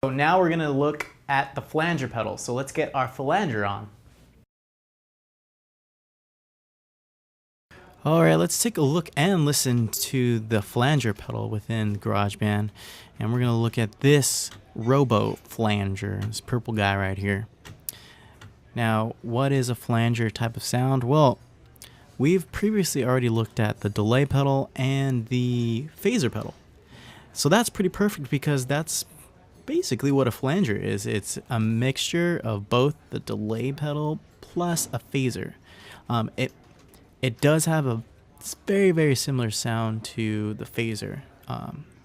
So now we're going to look at the flanger pedal. So let's get our flanger on. Alright, let's take a look and listen to the flanger pedal within GarageBand. And we're going to look at this Robo Flanger, this purple guy right here. Now, what is a flanger type of sound? Well, we've previously already looked at the delay pedal and the phaser pedal. So that's pretty perfect because that's basically what a flanger is. It's a mixture of both the delay pedal plus a phaser. It does have a very, very similar sound to the phaser,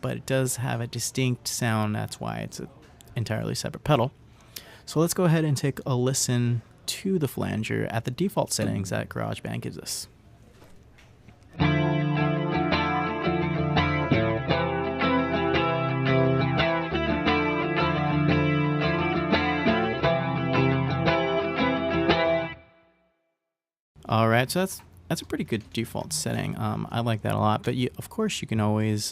but it does have a distinct sound. That's why it's an entirely separate pedal. So let's go ahead and take a listen to the flanger at the default settings that GarageBand gives us. Alright, so that's a pretty good default setting. I like that a lot, but of course you can always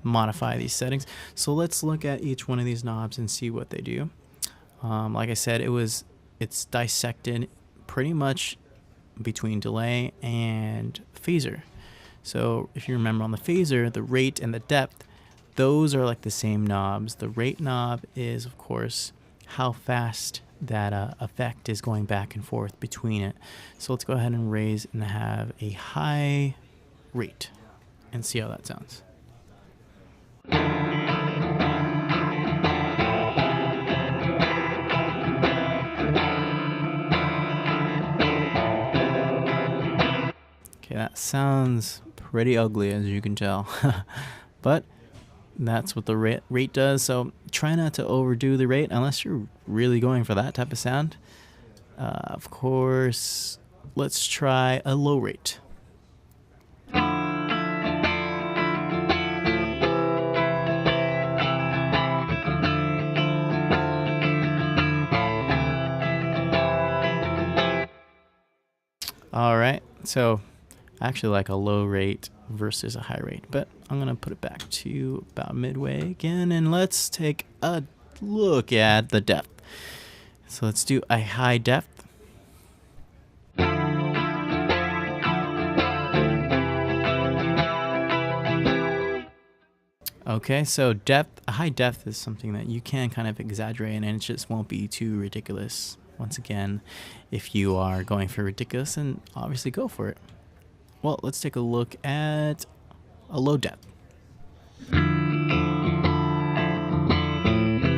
modify these settings. So let's look at each one of these knobs and see what they do. Like I said, it's dissected pretty much between delay and phaser. So if you remember on the phaser, the rate and the depth, those are like the same knobs. The rate knob is, of course, how fast that effect is going back and forth between it. So let's go ahead and raise and have a high rate and see how that sounds. Okay, that sounds pretty ugly, as you can tell. But that's what the rate does, so try not to overdo the rate unless you're really going for that type of sound. Of course, let's try a low rate. Alright, so I actually like a low rate versus a high rate, but I'm gonna put it back to about midway again, and let's take a look at the depth. So let's do a high depth. Okay, so a high depth is something that you can kind of exaggerate and it just won't be too ridiculous. Once again, if you are going for ridiculous, then obviously go for it. Well, let's take a look at a low depth.